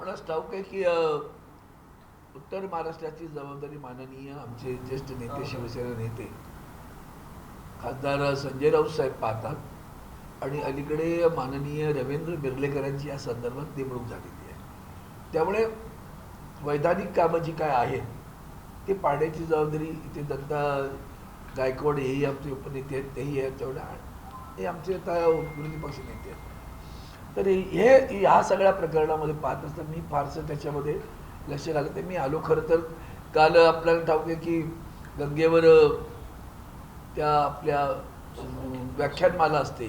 आपणास ठाऊक आहे की उत्तर महाराष्ट्राची जबाबदारी माननीय आमचे ज्येष्ठ नेते शिवसेना नेते खासदार संजय राऊत साहेब पाहतात आणि अलीकडे माननीय रवींद्र बिर्लेकरांची या संदर्भात नेमणूक झालेली आहे. त्यामुळे वैधानिक कामं जी काय आहेत ते पाहण्याची जबाबदारी इथे दत्ता गायकवाड हेही आमचे उपनेते आहेत, तेही आहेत, तेवढ्या हे आमचे आता विरोधी पक्ष नेते आहेत. तर हे ह्या सगळ्या प्रकरणामध्ये पाहत असताना मी फारसं त्याच्यामध्ये लक्ष घालत मी आलो. खरं तर काल आपल्याला ठाऊक आहे की गंगेवर त्या आपल्या व्याख्यानमाला असते,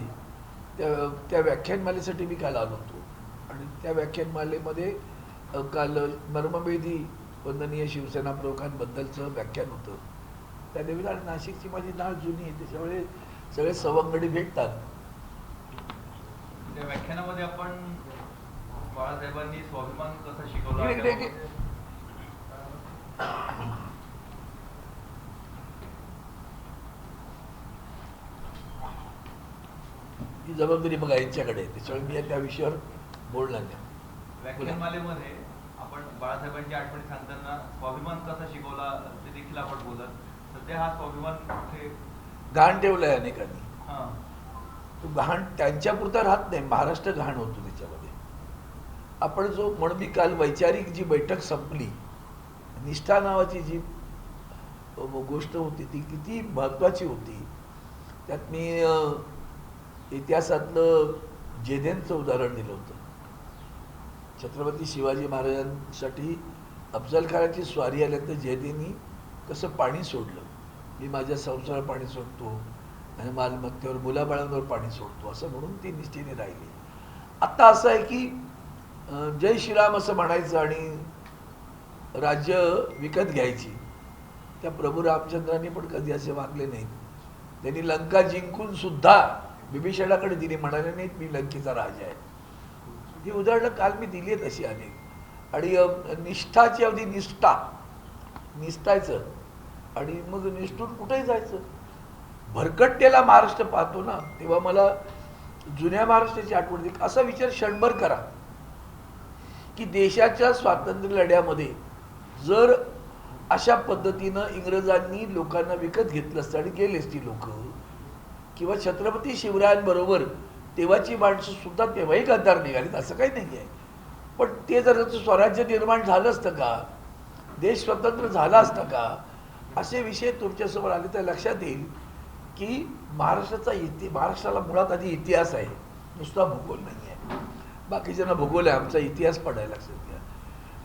त्या व्याख्यानमालेसाठी मी काल आलो होतो आणि त्या व्याख्यानमालेमध्ये काल मर्मभेदी वंदनीय शिवसेना प्रमुखांबद्दलचं व्याख्यान होतं. त्या निमित्ताने नाशिकची माझी नाळ जुनी आहे, त्याच्यामुळे सगळे सवंगडी भेटतात. त्या व्याख्यानामध्ये आपण बाळासाहेबांनी स्वाभिमान कसा शिकवला ही जबाबदारी बघा यांच्याकडे आहे, त्याच्यामुळे मी त्या विषयावर बोलणार नाही. व्याख्यानमालेमध्ये आपण बाळासाहेबांची आठवणी सांगताना स्वाभिमान कसा शिकवला ते देखील आपण बोलत. सध्या हा स्वाभिमान कुठे घाण ठेवलाय अनेकांनी. हां, तो घाण त्यांच्यापुरता राहत नाही, महाराष्ट्र घाण होतो त्याच्यामध्ये. आपण जो म्हणून मी काल वैचारिक जी बैठक संपली, निष्ठा नावाची जी गोष्ट होती ती किती महत्त्वाची होती. त्यात मी इतिहासातलं जेधेंचं उदाहरण दिलं होतं. छत्रपती शिवाजी महाराजांसाठी अफजलखानाची स्वारी आल्यानंतर जेधेंनी कसं पाणी सोडलं, मी माझ्या संसारावर पाणी सोडतो आणि मालमत्तेवर मुलाबाळांवर पाणी सोडतो असं म्हणून ती निष्ठेने राहिली. आत्ता असं आहे की जय श्रीराम असं म्हणायचं आणि राज्य विकत घ्यायची. त्या प्रभू रामचंद्रांनी पण कधी असे वागले नाहीत. त्यांनी लंका जिंकून सुद्धा बिभीषणाकडे दिली, म्हणाले नाहीत मी लंकेचा राजा आहे. ही उदाहरणं काल मी दिली आहेत अशी अनेक. आणि निष्ठाची अवधी निष्ठायचं आणि मग निष्ठून कुठेही जायचं. भरकटतेला महाराष्ट्र पाहतो ना, तेव्हा मला जुन्या महाराष्ट्राची आठवण येते. असा विचार क्षणभर करा की देशाच्या स्वातंत्र्य लढ्यामध्ये जर अशा पद्धतीनं इंग्रजांनी लोकांना विकत घेतलं असतं आणि गेलेच ती लोक, किंवा छत्रपती शिवरायांबरोबर तेव्हाची माणसं सुद्धा तेव्हाही गद्दार निघालीत असं काही नाही आहे. पण ते जर स्वराज्य निर्माण झालं असतं का, देश स्वतंत्र झाला असता का, असे विषय तुमच्यासमोर आले तर लक्षात येईल की महाराष्ट्राला मुळात आधी इतिहास आहे, नुसता भूगोल नाही आहे. बाकीच्यांना भूगोल आहे, आमचा इतिहास पडायला लक्षात घ्या.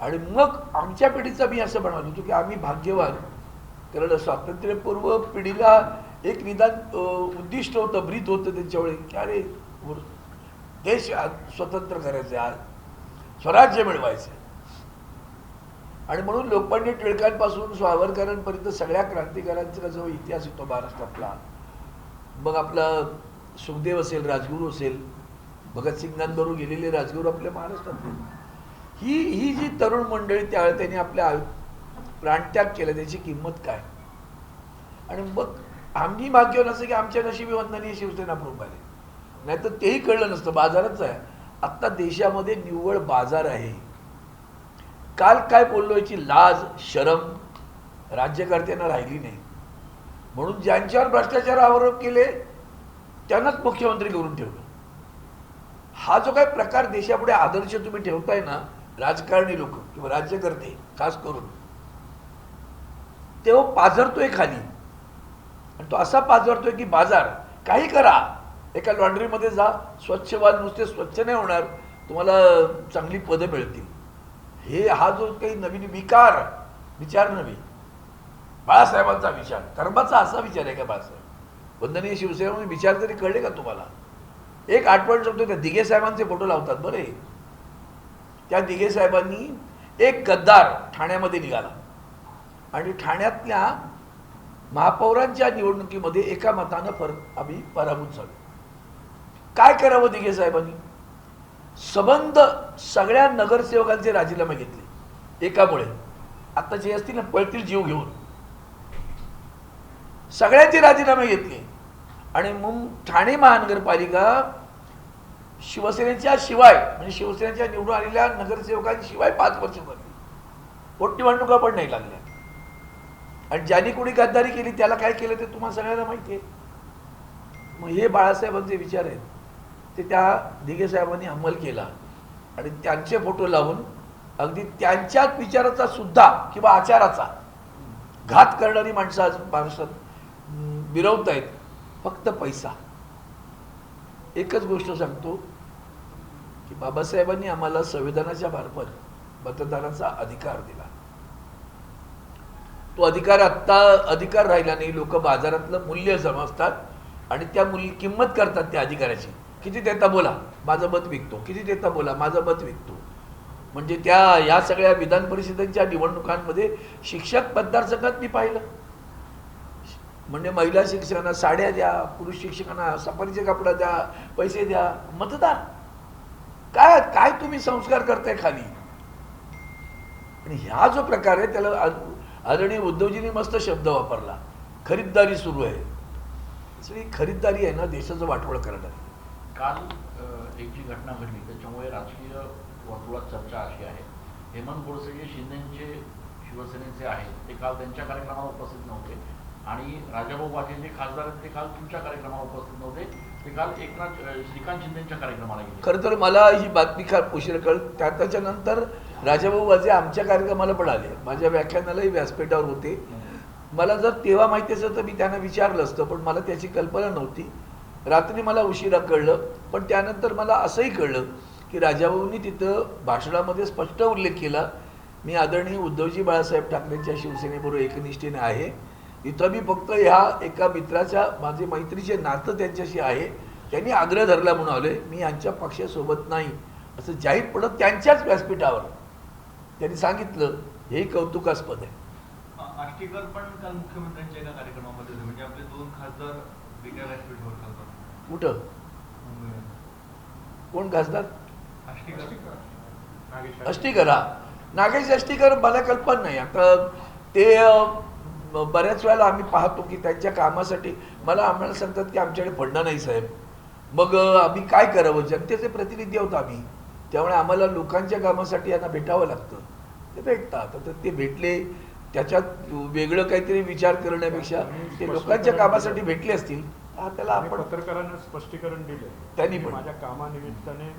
आणि मग आमच्या पिढीचा मी असं म्हणालो होतो की आम्ही भाग्यवान, कारण स्वातंत्र्यपूर्व पिढीला एक निदान उद्दिष्ट होतं, ब्रीद होतं त्यांच्यावेळी की अरे देश स्वतंत्र करायचे, आज स्वराज्य मिळवायचं. आणि म्हणून लोकमान्य टिळकांपासून सावरकरांपर्यंत सगळ्या क्रांतिकारांचा जो इतिहास येतो महाराष्ट्रातला, मग आपला सुखदेव असेल, राजगुरू असेल, भगतसिंगांबरोबर गेलेले राजगुरू आपल्या महाराष्ट्रातले, ही जी तरुण मंडळी त्यावेळेला त्यांनी आपल्या प्राणत्याग केला, त्याची किंमत काय. आणि मग आम्ही भाग्यवान असं की आमच्या नशिबी वंदनीय शिवसेना प्रमुख आले, नाहीतर तेही कळलं नसतं. बाजारच आहे आत्ता देशामध्ये, निव्वळ बाजार आहे. काल काय बोललो याची लाज शरम राज्यकर्त्यांना राहिली नाही. म्हणून ज्यांच्यावर भ्रष्टाचार आरोप केले त्यांनाच मुख्यमंत्री करून ठेवलं. हा जो काही प्रकार देशापुढे आदर्श तुम्ही ठेवताय ना, राजकारणी लोक किंवा राज्यकर्ते खास करून, तेव्हा पाझरतोय खाली. आणि तो असा पाझरतोय की बाजार काही करा, एका लॉन्ड्रीमध्ये जा, स्वच्छ वाल नुसते स्वच्छ नाही होणार, तुम्हाला चांगली पदं मिळतील. हा जो काही नवीन विचार नव्हे, बाळासाहेबांचा विचार, धर्माचा असा विचार आहे का बाळासाहेब? वंदनीय शिवसेना विचार तरी कळले का तुम्हाला? एक आठवण सांगतो, त्या दिघे साहेबांचे फोटो लावतात बरे. त्या दिघे साहेबांनी एक गद्दार ठाण्यामध्ये निघाला आणि ठाण्यातल्या महापौरांच्या निवडणुकीमध्ये एका मतानं आम्ही पराभूत झालो. काय करावं दिघे साहेबांनी? संबंध सगळ्या नगरसेवकांचे राजीनामे घेतले एकामुळे. आता जे असतील ना पळतील जीव घेऊन, सगळ्यांचे राजीनामे घेतले. आणि मग ठाणे महानगरपालिका शिवसेनेच्या शिवाय म्हणजे शिवसेनेच्या निवडून आलेल्या नगरसेवकांशिवाय 5 वर्ष झाली, पोटनिवडणुका पण नाही लागल्या. आणि ज्यांनी कोणी गद्दारी केली त्याला काय केलं ते तुम्हाला सगळ्यांना माहिती आहे. मग हे बाळासाहेबांचे विचार आहेत ते त्या दिघे साहेबांनी अंमल केला आणि त्यांचे फोटो लावून अगदी त्यांच्याच विचाराचा सुद्धा किंवा आचाराचा घात करणारी माणसं आज महाराष्ट्रात मिरवत आहेत. फक्त पैसा. एकच गोष्ट सांगतो की बाबासाहेबांनी आम्हाला संविधानाच्या मार्फत मतदानाचा अधिकार दिला. तो अधिकार आत्ता अधिकार राहिला नाही. लोक बाजारातलं मूल्य समजतात आणि त्या किंमत करतात त्या अधिकाराची. किती देता बोला, माझं मत विकतो. किती देता बोला, माझं मत विकतो. म्हणजे या सगळ्या विधान परिषदेच्या निवडणुकांमध्ये शिक्षक मतदारसंघात मी पाहिलं. म्हणजे महिला शिक्षकांना साड्या द्या, पुरुष शिक्षकांना सफारीचे कपडा द्या, पैसे द्या. मतदार काय काय तुम्ही संस्कार करताय खाली. आणि ह्या जो प्रकार आहे त्याला आदरणीय उद्धवजींनी मस्त शब्द वापरला, खरीददारी सुरू आहे. सगळी खरीददारी आहे ना देशाचं वाटोळ करणारी. काल एक जी घटना घडली त्याच्यामुळे राजकीय वर्तुळात चर्चा अशी आहे, हेमंत गोडसे जे शिंदेचे शिवसेनेचे आहेत ते काल त्यांच्या कार्यक्रमाला उपस्थित नव्हते आणि राजाभाऊ वाजे जे खासदार आहेत ते काल तुमच्या कार्यक्रमाला उपस्थित नव्हते, ते काल श्रीकांत शिंदेच्या कार्यक्रमाला गेले. खरं तर मला ही बातमी उशीर कळली. त्याच्यानंतर राजाभाऊ वाजे आमच्या कार्यक्रमाला पण आले, माझ्या व्याख्यानालाही व्यासपीठावर होते. मला जर तेव्हा माहिती असेल तर मी त्यांना विचारलं असतं, पण मला त्याची कल्पना नव्हती. रात्री मला उशिरा कळलं, पण त्यानंतर मला असंही कळलं की राजाभाऊंनी तिथं भाषणामध्ये स्पष्ट उल्लेख केला, मी आदरणीय उद्धवजी बाळासाहेब ठाकरेंच्या शिवसेनेबरोबर एकनिष्ठेने आहे. इथं मी फक्त ह्या एका मित्राच्या माझे मैत्रीचे नातं त्यांच्याशी आहे, त्यांनी आग्रह धरला म्हणून आलोय, मी यांच्या पक्षासोबत नाही असं जाहीरपणे त्यांच्याच व्यासपीठावर त्यांनी सांगितलं. हे कौतुकास्पद आहे. आष्टीकर पण काल मुख्यमंत्र्यांच्या एका कार्यक्रमामध्ये होते, म्हणजे आपले 2 खासदार वेगळ्या व्यासपीठावर खासदार. कुठं कोण खासदार? अष्टीकर. नागेश अष्टीकर मला कल्पना नाही. आता ते बऱ्याच वेळेला आम्ही पाहतो की त्यांच्या कामासाठी आम्हाला सांगतात की आमच्याकडे फंड नाही साहेब. मग आम्ही काय करावं, जनतेचे प्रतिनिधी आहोत आम्ही, त्यामुळे आम्हाला लोकांच्या कामासाठी यांना भेटावं लागतं. ते भेटतात. आता ते भेटले, त्याच्यात वेगळं काहीतरी विचार करण्यापेक्षा ते लोकांच्या कामासाठी भेटले असतील. त्याला आपण पत्रकारांना स्पष्टीकरण दिले त्यांनी पण माझ्या कामानिमित्ताने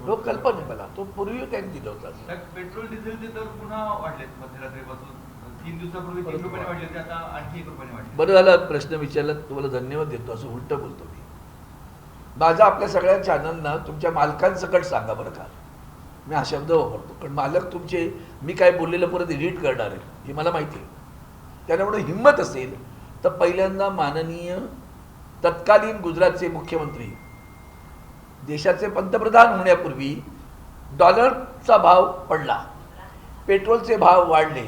लोक कल्पना मला तो पूर्वी त्यांनी दिलं होतं. पेट्रोल डिझेलचे दर पुन्हा वाढलेत मध्यरात्रीपासून. 3 दिवसापूर्वी 3 रुपयाने वाढले होते, आता आणखी 1 रुपयाने वाढले. बरं झालं प्रश्न विचारला, तुम्हाला धन्यवाद देतो. असं उलट बोलतो मी. माझा आपल्या सगळ्या चॅनलना तुमच्या मालकांसकट सांगा बरं का, मी हा शब्द वापरतो, पण मालक तुमचे मी काय बोललेलं परत एडिट करणार आहे हे मला माहिती आहे. त्यामुळे हिंमत असेल तर पहिल्यांदा माननीय तत्कालीन गुजरातचे मुख्यमंत्री, देशाचे पंतप्रधान होण्यापूर्वी डॉलरचा भाव पडला, पेट्रोलचे भाव वाढले,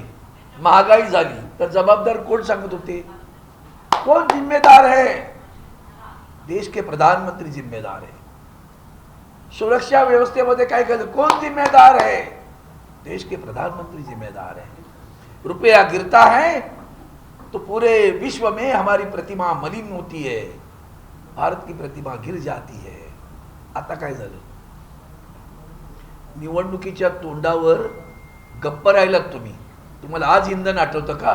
महागाई झाली, तर जबाबदार कोण सांगत होते? कौन जिम्मेदार है? देश के प्रधानमंत्री जिम्मेदार है. सुरक्षा व्यवस्थेमध्ये काय केलं? कौन जिम्मेदार है? देश के प्रधानमंत्री जिम्मेदार है. रुपया गिरता है तो पूरे विश्व में हमारी प्रतिमा मलिन होती है, भारत की प्रतिमा गिर जाती है. आता काय झालं? निवडणुकीच्या तोंडावर गप्प राहिलात तुम्ही. तुम्हाला आज इंधन आठवतं का?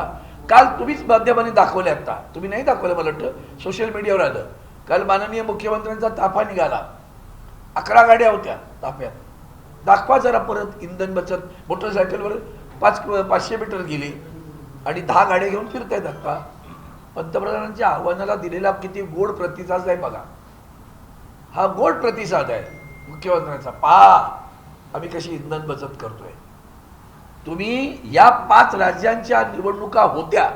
काल तुम्हीच माध्यमांनी दाखवले, आता तुम्ही नाही दाखवलं, मला वाटतं सोशल मीडियावर आलं. काल माननीय मुख्यमंत्र्यांचा ताफा निघाला, 11 गाड्या होत्या ताफ्यात. दाखवा जरा परत इंधन बचत. मोटरसायकलवर 500 मीटर गेली आणि 10 गाड्या घेऊन फिरतायत. आता पंतप्रधानांच्या आव्हानाला दिलेला किती गोड प्रतिसाद आहे बघा. हा गोड प्रतिसाद आहे मुख्यमंत्र्यांचा. पहा आम्ही कशी इंधन बचत करतोय. तुम्ही या 5 राज्यांच्या निवडणुका होत्या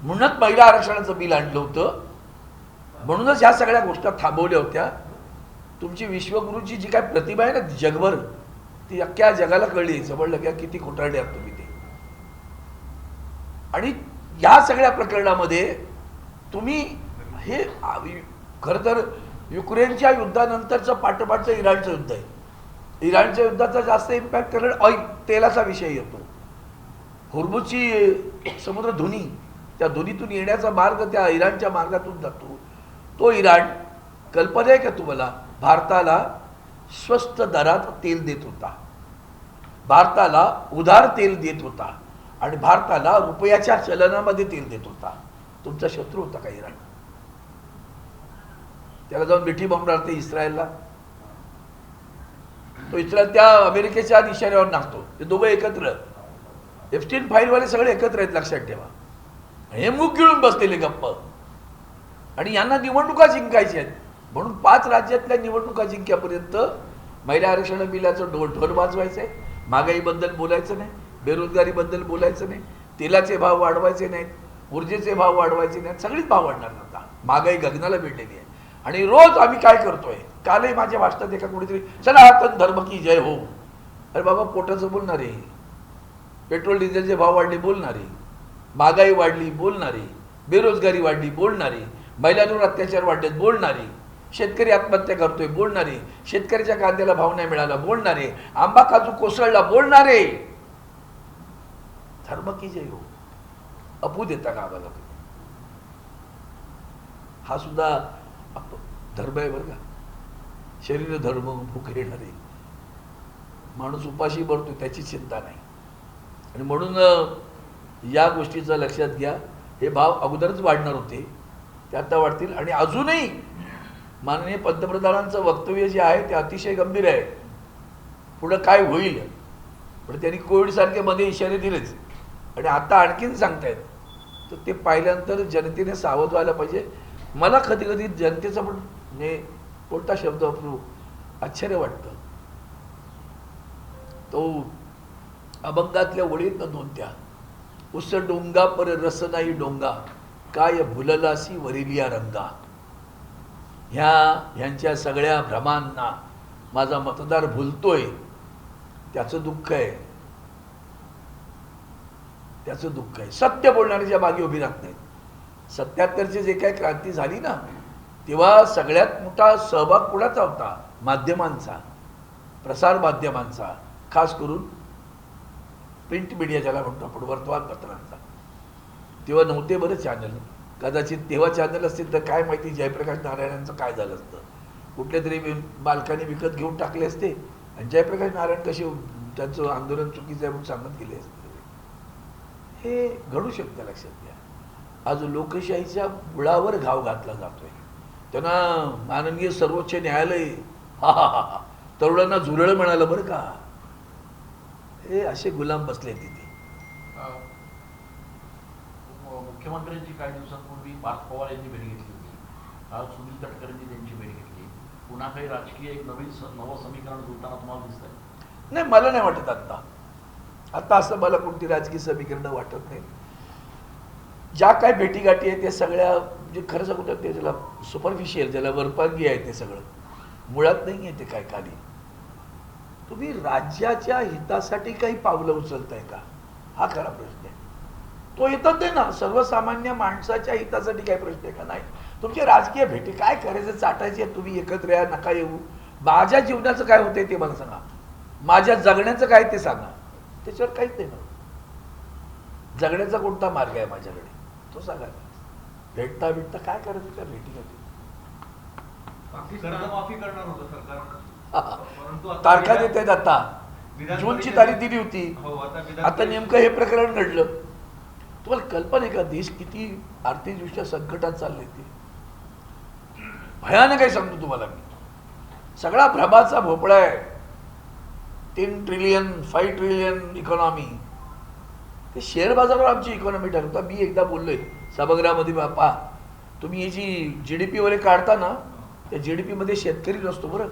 म्हणूनच महिला आरक्षणाचं बिल आणलं होतं, म्हणूनच ह्या सगळ्या गोष्टी थांबवल्या होत्या. तुमची विश्वगुरूची जी काय प्रतिभा आहे ना जगभर, ती अख्ख्या जगाला कळली. समजलं की किती खोटारडे आहात तुम्ही ते. आणि या सगळ्या प्रकरणामध्ये तुम्ही हे खरं तर युक्रेनच्या युद्धानंतरचं पाठोपाठचं इराणचं युद्ध आहे. इराणच्या युद्धाचा जास्त इम्पॅक्ट कारण ऑइल तेलाचा विषय येतो. होर्मुझची समुद्र धुनी, त्या धुनीतून येण्याचा मार्ग त्या इराणच्या मार्गातून जातो. तो इराण, कल्पना आहे का तुम्हाला, भारताला स्वस्त दरात तेल देत होता, भारताला उधार तेल देत होता आणि भारताला रुपयाच्या चलनामध्ये तेल देत होता. तुमचा शत्रू होता का इराण? त्याला जाऊन मिठी बॉम्ब मारते इस्रायलला. तो इस्रायल त्या अमेरिकेच्या इशाऱ्यावर नाचतो. ते दोघं एकत्र, एप्स्टीन फाईलवाले सगळे एकत्र आहेत, लक्षात ठेवा. हे मुख गिळून बसलेले गप्प. आणि यांना निवडणुका जिंकायच्या आहेत म्हणून 5 राज्यातल्या निवडणुका जिंक्यापर्यंत महिला आरक्षण बिलाचं ढोल वाजवायचं आहे, महागाईबद्दल बोलायचं नाही, बेरोजगारीबद्दल बोलायचं नाही, तेलाचे भाव वाढवायचे नाहीत, ऊर्जेचे भाव वाढवायचे नाहीत. सगळीच भाव वाढणार आता. महागाई गगनाला भेटलेली आहे. आणि रोज आम्ही काय करतोय, कालही माझ्या भाषणात एका कोणीतरी सनातन धर्म की जय हो. अरे बाबा, पोटाचं बोलणारे, पेट्रोल डिझेलचे भाव वाढले बोलणारे, महागाई वाढली बोलणारे, बेरोजगारी वाढली बोलणारे, महिलांवर अत्याचार वाढलेत बोलणारे, शेतकरी आत्महत्या करतोय बोलणारे, शेतकऱ्याच्या कांद्याला भाव नाही मिळाला बोलणारे, आंबा काजू कोसळला बोलणारे. धर्म की जय हो अपू देता का आम्हाला? हा सुद्धा धर्म आहे बरं का. शरीर धर्म, भूक येणारे माणूस उपाशी मरतो त्याची चिंता नाही. आणि म्हणून या गोष्टीचं लक्षात घ्या. हे भाव अगोदरच वाढणार होते, ते आता वाढतील. आणि अजूनही माननीय पंतप्रधानांचं वक्तव्य जे आहे ते अतिशय गंभीर आहे. पुढं काय होईल, पण त्यांनी कोविडसारखे मध्ये इशारे दिलेच आणि आता आणखीन सांगतायत. तर ते पाहिल्यानंतर जनतेने सावध व्हायला पाहिजे. मला कधी कधी जनतेचं पण कोणता शब्द वापरू, आश्चर्य वाटतं. तो अभंगातल्या ओळीत न दोन त्या, उस डोंगा पर रस नाही डोंगा, काय भुललासी वरिलिया रंगा. ह्यांच्या सगळ्या भ्रमांना माझा मतदार भुलतोय, त्याचं दुःख आहे, त्याचं दुःख आहे. सत्य बोलणाऱ्याच्या मागे उभी राहत नाहीत. 77ची जे काही क्रांती झाली ना, तेव्हा सगळ्यात मोठा सहभाग कुणाचा होता? माध्यमांचा, प्रसार माध्यमांचा, खास करून प्रिंट मीडिया ज्याला म्हणतो आपण, वर्तमानपत्रांचा. तेव्हा नव्हते बरं चॅनल. कदाचित तेव्हा चॅनल असतील तर काय माहिती जयप्रकाश नारायणांचं काय झालं असतं. कुठल्या तरी मालकाने विकत घेऊन टाकले असते आणि जयप्रकाश नारायण कसे त्यांचं आंदोलन चुकीचं आहे म्हणून सांगत गेले असते. हे घडू शकतं, लक्षात घ्या. आज लोकशाहीच्या मुळावर घाव घातला जातोय. त्यांना माननीय सर्वोच्च न्यायालय तरुणांना झुरळ म्हणालं बरं का. हे असे गुलाम बसले तिथे. मुख्यमंत्र्यांची काही दिवसांपूर्वी पार्थ पवार यांनी भेट घेतली होती. आज सुनील तटकरेंनी त्यांची भेट घेतली. पुन्हा काही राजकीय एक नवं समीकरण जुळताना तुम्हाला दिसतंय? नाही, मला नाही वाटत आता असं मला कोणती राजकीय समीकरणं वाटत नाही. ज्या काय भेटीगाठी आहे ते सगळ्या, म्हणजे खरं सांगू तर ते ज्याला सुपरफिशियल, ज्याला वरपांगी आहे ते सगळं, मुळात नाही आहे ते काय खाली. तुम्ही राज्याच्या हितासाठी काही पावलं उचलताय का, हा खरा प्रश्न आहे. तो येतात ते ना, सर्वसामान्य माणसाच्या हितासाठी काय प्रश्न आहे का? नाही. तुमचे राजकीय भेटी काय करायचं, चाटायचे, तुम्ही एकत्र या, नका येऊ. माझ्या जीवनाचं काय होतंय ते मला सांगा, माझ्या जगण्याचं काय ते सांगा. त्याच्यावर काहीच नाही ना. जगण्याचा कोणता मार्ग आहे माझ्याकडे तो सांगा. भेटता काय करायचं त्या भेटीसाठी? कर्जमाफी करणार होतं सरकार, परंतु तारखा देत आहेत. आता जूनची तारीख दिली होती. आता नेमकं हे प्रकरण घडलं. तुम्हाला कल्पना आहे का देश किती आर्थिकदृष्ट्या संकटात चालले? ते भयानक आहे सांगतो तुम्हाला मी. सगळा भ्रमाचा भोपळा आहे. 3 ट्रिलियन 5 ट्रिलियन इकॉनॉमी. ते शेअर बाजारावर आमची इकॉनॉमी ठरवता. मी एकदा बोललोय सभागृहामध्ये, बापा तुम्ही याची GDP वगैरे काढता ना, त्या GDP मध्ये शेतकरी नसतो बरं.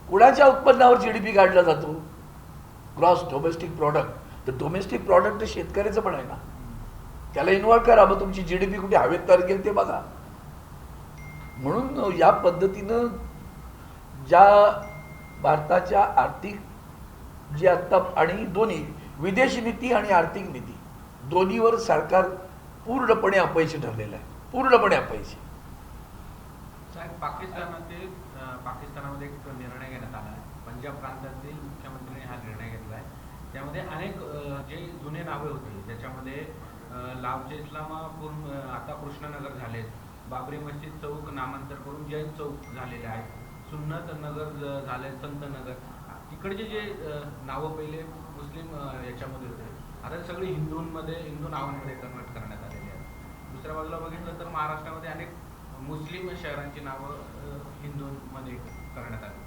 कुणाच्या उत्पन्नावर GDP काढला जातो? Gross domestic product. तर डोमेस्टिक प्रॉडक्ट शेतकऱ्याचं पण आहे ना, त्याला इन्व्हॉल्व करा. मग तुमची GDP कुठे हवेत तर गेल ते बघा. म्हणून या पद्धतीनं ज्या भारताच्या आर्थिक जी आत्ता, आणि दोन्ही विदेश नीती आणि आर्थिक नीती दोन्हीवर सरकार पूर्णपणे अपयशी ठरलेलं आहे, पूर्णपणे अपयशी. पाकिस्तानामध्ये एक निर्णय घेण्यात आला आहे. पंजाब प्रांतातील मुख्यमंत्र्यांनी हा निर्णय घेतला आहे. त्यामध्ये अनेक जे जुने नावे होते ज्याच्यामध्ये लावचे इस्लामापूर आता कृष्णनगर झाले, बाबरी मस्जिद चौक नामांतर करून जैन चौक झालेले आहेत, सुन्नत नगर झाले, संत नगर, तिकडचे जे नावं पहिले मुस्लिम याच्यामध्ये होते, आता सगळे हिंदू नावांमध्ये कन्वर्ट करण्यात आलेले आहेत. दुसऱ्या बाजूला बघितलं तर महाराष्ट्रामध्ये अनेक मुस्लिम शहरांची नावं हिंदूंमध्ये करण्यात आली.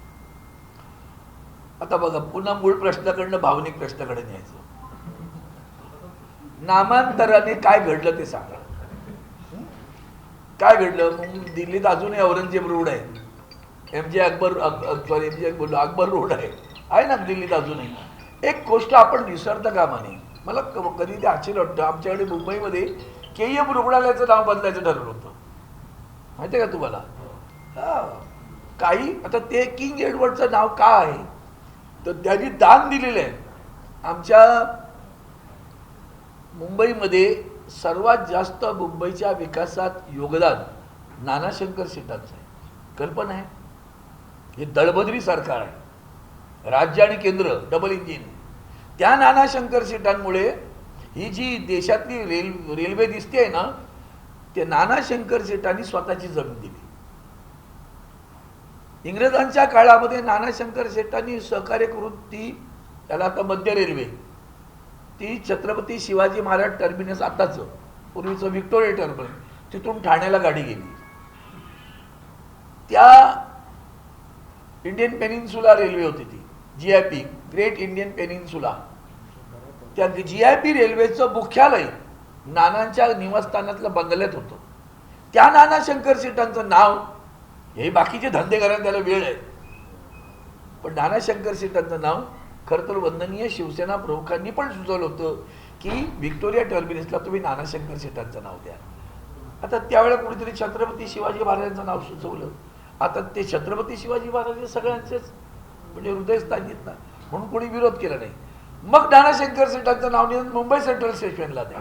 आता बघा, पुन्हा मूळ प्रश्नाकडनं भावनिक प्रश्नाकडे न्यायचं. नामांतराने काय घडलं ते सांगा. काय घडलं? दिल्लीत अजूनही औरंगजेब रोड आहे, एमजे अकबर अकबर रोड आहे ना दिल्लीत अजूनही. एक गोष्ट आपण विसरता कामा नये. मला कधी ते आश्चर्य वाटतं, आमच्याकडे मुंबईमध्ये KM रुग्णालयाचं नाव बदलायचं ठरवलं होतं, माहिती आहे का तुम्हाला? हा, काही आता ते किंग एडवर्डचं नाव का आहे तर त्यांनी दान दिलेलं आहे. आमच्या मुंबईमध्ये सर्वात जास्त मुंबईच्या विकासात योगदान नाना शंकर शेटांचं आहे. कल्पना आहे? हे दळभद्री सरकार आहे, राज्य आणि केंद्र डबल इंजिन. त्या नाना शंकर शेटांमुळे ही जी देशातली रेल्वे दिसते ना, ते नाना शंकर शेटांनी स्वतःची जमीन दिली. इंग्रजांच्या काळामध्ये नाना शंकर शेटांनी सहकार्य करून ती, त्याला आता मध्य रेल्वे, ती छत्रपती शिवाजी महाराज टर्मिनस, आताचं पूर्वीचं व्हिक्टोरिया टर्मिनस, तिथून ठाण्याला गाडी गेली. त्या इंडियन पेनिन्सुला रेल्वे होती ती, GIP, ग्रेट इंडियन पेनिन्सुला. त्या GIP रेल्वेचं मुख्यालय नानांच्या निवासस्थानातल्या बंगल्यात होतं. त्या नाना शंकर शेटांचं नाव, हे बाकीचे धंदे करायला त्याला वेळ आहे, पण नाना शंकर शेटांचं नाव खरं तर वंदनीय शिवसेना प्रमुखांनी पण सुचवलं होतं की व्हिक्टोरिया टर्मिनसला तुम्ही नाना शंकर शेटांचं नाव द्या. आता त्यावेळेला कोणीतरी छत्रपती शिवाजी महाराजांचं नाव सुचवलं. आता ते छत्रपती शिवाजी महाराज सगळ्यांचेच म्हणजे हृदयस्थानीत ना, म्हणून कोणी विरोध केला नाही. मग नाना शंकर शेटांचं नाव नेऊन मुंबई सेंट्रल स्टेशनला द्या.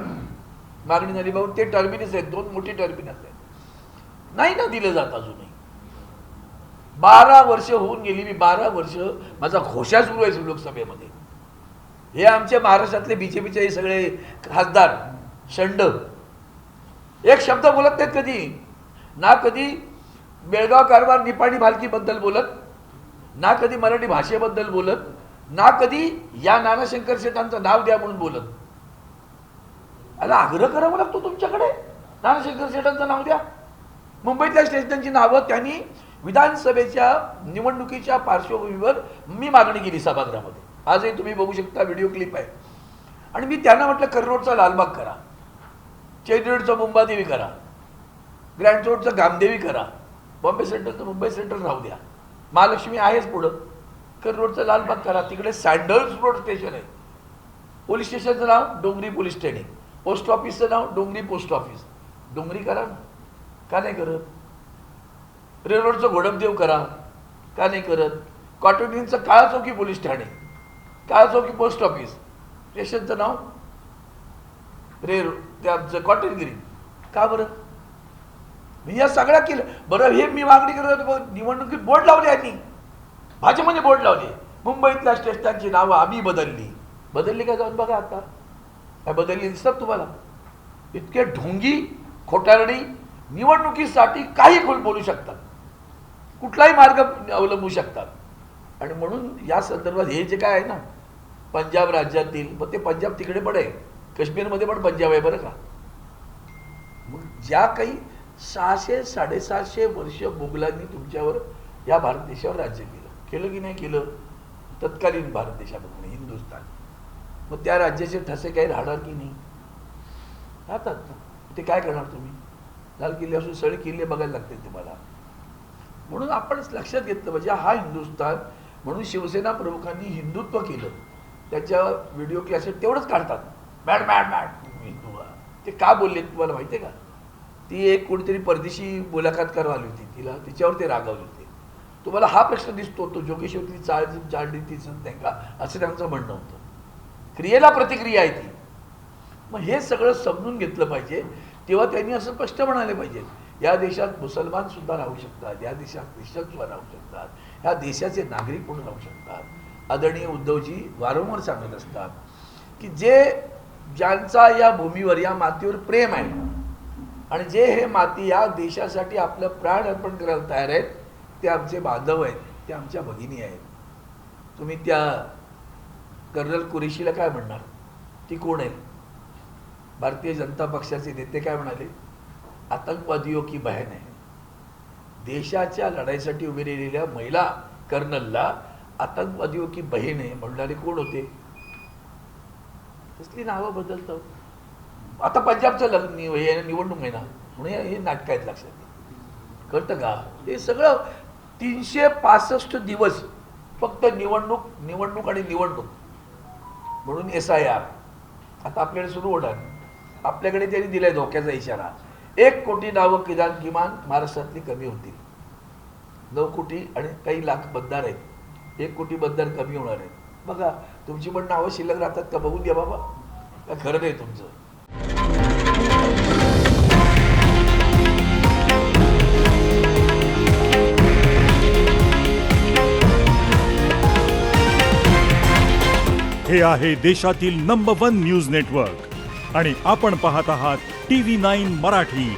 मागणी झाली, भाऊ ते टर्मिनस आहेत, 2 मोठी टर्मिनस आहेत, नाही ना दिलं जात अजूनही. 12 वर्ष होऊन गेली, मी 12 वर्ष माझा घोषा सुरू आहे लोकसभेमध्ये. हे आमच्या महाराष्ट्रातले BJPचे हे सगळे खासदार शंड एक शब्द बोलत नाहीत कधी ना. कधी बेळगाव कारभार निपाणी भालकीबद्दल बोलत ना, कधी मराठी भाषेबद्दल बोलत ना, कधी या नाना शंकर शेटांचं नाव द्या म्हणून बोलत. आता आग्रह करावा लागतो तुमच्याकडे, नाना शंकर शेटांचं नाव द्या. मुंबईतल्या स्टेशनांची नावं त्यांनी विधानसभेच्या निवडणुकीच्या पार्श्वभूमीवर मी मागणी केली सभागृहामध्ये. आजही तुम्ही बघू शकता, व्हिडिओ क्लिप आहे. आणि मी त्यांना म्हटलं, कर रोडचा लालबाग करा, चेरी रोडचं मुंबादेवी करा, ग्रँड रोडचं गामदेवी करा, बॉम्बे सेंट्रलचं मुंबई सेंट्रल राहू द्या, महालक्ष्मी आहेच पुढं, कर रोडचं लालबाग करा. तिकडे सँडल्स रोड स्टेशन आहे, पोलीस स्टेशनचं नाव डोंगरी पोलीस स्टेशन, पोस्ट ऑफिसचं नाव डोंगरी पोस्ट ऑफिस. डोंगरी करा ना, का नाही करत? रेल्वेचं घोडमदेव करा, का नाही करत? कॉटोनींचं काळा चौकी पोलीस ठाणे, काळा चौकी पोस्ट ऑफिस, स्टेशनचं नाव त्या कॉटनगिरी, का बरं? मी या सगळ्या केलं बरं. हे मी मागणी करत होतो, निवडणुकीत बोर्ड लावले यांनी, भाजपमध्ये बोर्ड लावले, मुंबईतल्या स्टेशनची नावं आम्ही बदलली का? जाऊन बघा आता काय बदलली दिसतात तुम्हाला. इतके ढोंगी खोटारडी निवडणुकीसाठी काही बोलू शकतात, कुठलाही मार्ग अवलंबू शकतात. आणि म्हणून या संदर्भात हे जे काय आहे ना, पंजाब राज्यातील, मग ते पंजाब तिकडे पण आहे, काश्मीरमध्ये पण पंजाब आहे बरं का. मग ज्या काही 600-750 वर्ष मुघलांनी तुमच्यावर, या भारत देशावर राज्य केलं की नाही केलं? तत्कालीन भारत देशामध्ये हिंदुस्थान, मग त्या राज्याचे ठसे काही राहणार की नाही? राहतात ना. ते काय करणार तुम्ही? लाल किल्ले असून सगळे किल्ले बघायला लागते तुम्हाला. म्हणून आपण लक्षात घेतलं पाहिजे, हा हिंदुस्थान. म्हणून शिवसेना प्रमुखांनी हिंदुत्व केलं, त्याच्या व्हिडिओ कॅसेट तेवढंच काढतात, मॅड मॅड मॅड हिंदू. ते का बोलले तुम्हाला माहिती आहे का? ती एक कोणीतरी परदेशी मुलाखतकार आली होती, तिच्यावर ते रागावले होते. तुम्हाला हा प्रश्न दिसतो, तो जोगेश्वरची चालडी दिसत नाही का, असं त्यांचं म्हणणं होतं. क्रियेला प्रतिक्रिया आहे ती. मग हे सगळं समजून घेतलं पाहिजे. तेव्हा त्यांनी असं स्पष्ट म्हणाले पाहिजे, या देशात मुसलमान सुद्धा राहू शकतात, या देशात ख्रिश्चन सुद्धा राहू शकतात, ह्या देशाचे नागरिक पण राहू शकतात. आदरणीय उद्धवजी वारंवार सांगत असतात की ज्यांचा या भूमीवर, या मातीवर प्रेम आहे, आणि जे हे माती या देशासाठी आपलं प्राण अर्पण करायला तयार आहेत, ते आमचे बांधव आहेत, ते आमच्या भगिनी आहेत. तुम्ही त्या कर्नल कुरेशीला काय म्हणणार? ती कोण आहे? भारतीय जनता पक्षाचे नेते काय म्हणाले? आतंकवादियों की बहन आहे. देशाच्या लढाईसाठी उभे राहिलेल्या महिला कर्नलला आतंकवादियों की बहीण आहे म्हणणारे कोण होते? तसली नावं बदलतं. आता पंजाबचं निवडणूक आहे ना, म्हणून हे नाटक आहेत, लक्षात घ्या. कळतं का? हे सगळं 365 दिवस फक्त निवडणूक आणि निवडणूक म्हणून SIR. आता आपल्याकडे सुरू होणार. आपल्याकडे त्यांनी दिलाय धोक्याचा इशारा. 1 कोटी नावं किमान महाराष्ट्रातली कमी होतील. 9 कोटी आणि काही लाख मतदार आहेत. 1 कोटी मतदार कमी होणार आहेत. बघा, तुमची पण नावं शिल्लक राहतात का? बघून घ्या बाबा. काय खरं नाही तुमचं. हे आहे देशातील नंबर 1 न्यूज नेटवर्क आणि आपण पाहत आहात TV9 मराठी,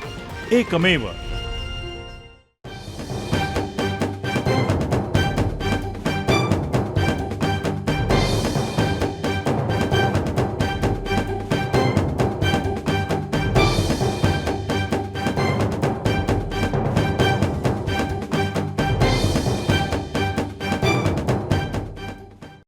एकमेव.